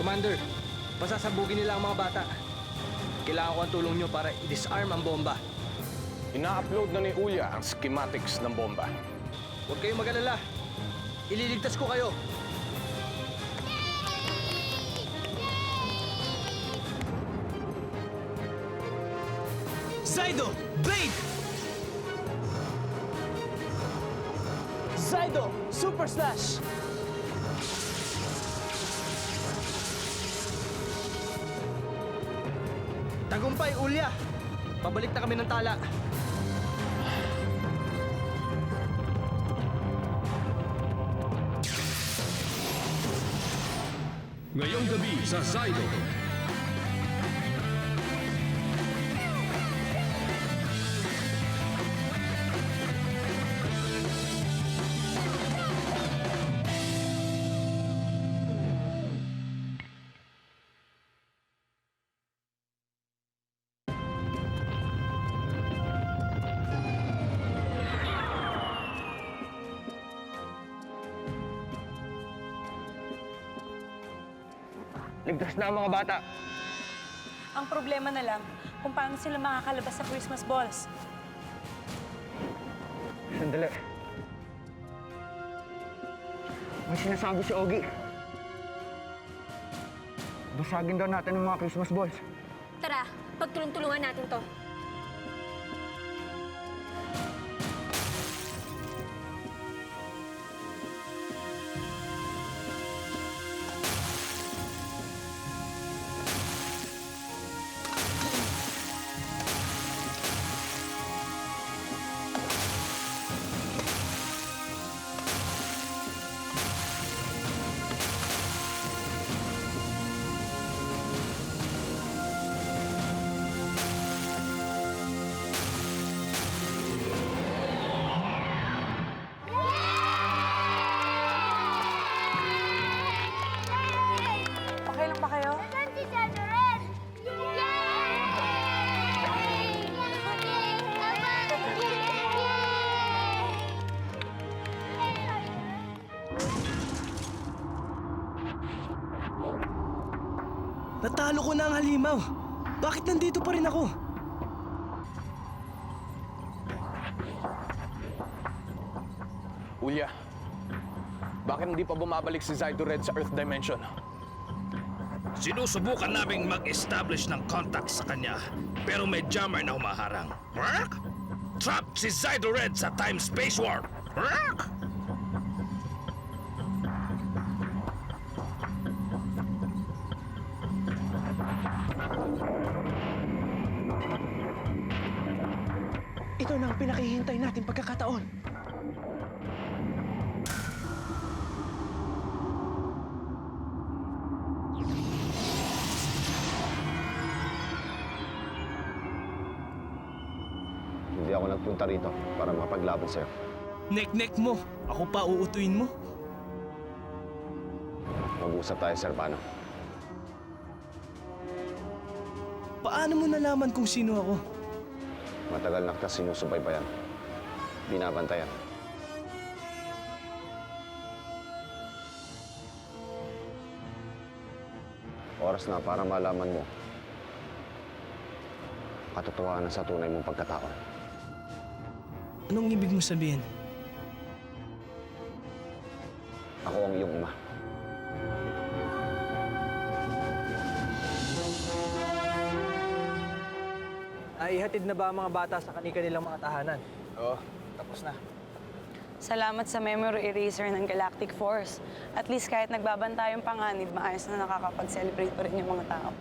Commander, pasasabugin nila ang mga bata. Kailangan ko ang tulong nyo para i-disarm ang bomba. Ina-upload na ni Ulya ang schematics ng bomba. Huwag kayong mag-alala. Ililigtas ko kayo. Zydo! Blade! Zydo! Super Slash! Tagumpay, Ulya! Pabalik na kami ng tala. Ngayong gabi sa Zydo. Ligtas na ang mga bata. Ang problema na lang kung paano sila makakalabas sa Christmas balls. Sandali. May sinasabi si Ogie. Basagin daw natin ang mga Christmas balls. Tara, pagtulong-tulungan natin to. Okay lang ba kayo? Natalo ko na ang halimaw. Bakit nandito pa rin ako? Ulya, bakit hindi pa bumabalik si Zydo Red sa Earth Dimension? Sinusubukan naming mag-establish ng contact sa kanya, pero may jammer na humaharang. Mark? Trapped si Zydo Red sa time-space warp. Mark? Ito na ang pinakihintay natin pagkakataon. Hindi ako nagpunta rito para mapaglaban sa'yo. Nek-nek mo. Ako pa uutuin mo. Mag-usap tayo, Servano. Paano mo nalaman kung sino ako? Matagal na kita sinusubaybayan. Binabantayan. Oras na para malaman mo katotohanan sa tunay mong pagkatao. Anong ibig mo sabihin? Ako ang iyong ama. Naihatid na ba ang mga bata sa kanilang mga tahanan? Oo, tapos na. Salamat sa memory eraser ng Galactic Force. At least kahit nagbabanta yung panganib, maayos na nakakapag-celebrate pa rin yung mga tao.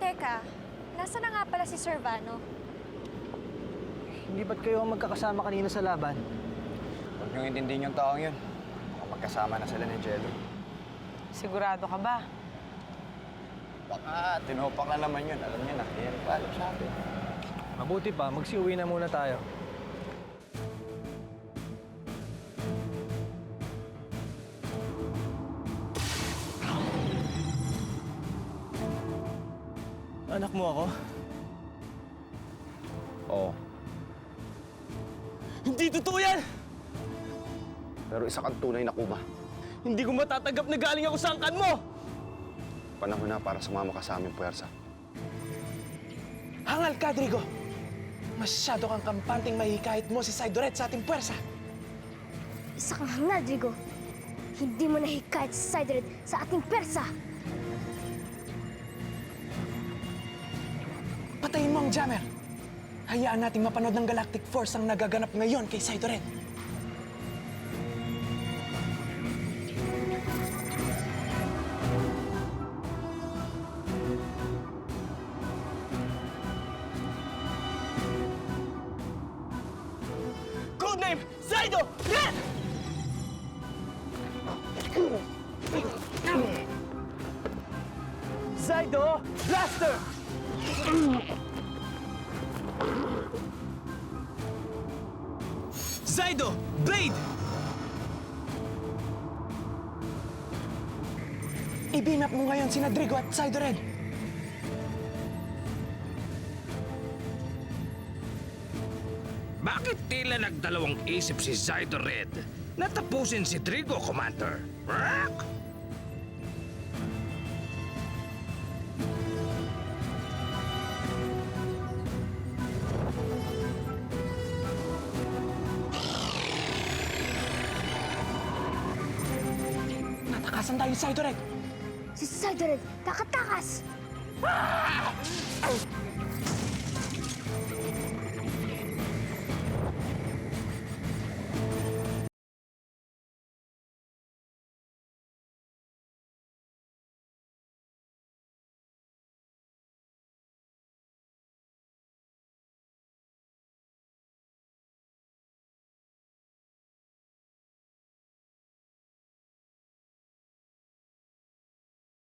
Teka, nasa na nga pala si Servano? Hindi ba't kayo ang magkakasama kanina sa laban? Huwag niyong intindihin yung taong yun. Baka magkasama na sila ni Jello. Sigurado ka ba? Baka tinupak na naman yun. Alam niyo na, yan pala sa atin. Mabuti pa, magsiuwi na muna tayo. Anak mo ako? Oo, Hindi totoo yan! pero isa kang tunay na Kuma. Hindi ko matatanggap na galing ako sa angkan mo! Panahon na para sumama ka sa aming puwersa. Hangal ka, Drigo! Masyado kang kampanteng mahihikayat mo si Sidoret sa ating puwersa. Isa kang hangal, Drigo. Hindi mo nahikayat si Sidored sa ating persa. Patayin mo ang jammer! Hayaan nating mapanood ng Galactic Force ang nagaganap ngayon kay Sidoret. Codename Zydo Red! Zydo Blaster! Zydo Blade! I-beam up mo ngayon sina Drigo at Zydo Red. Bakit tila nagdalawang isip si Zydo Red na tapusin si Drigo, Commander? Rock! Natakasan tayo ni Zydo Red. Si Sidored, takatakas!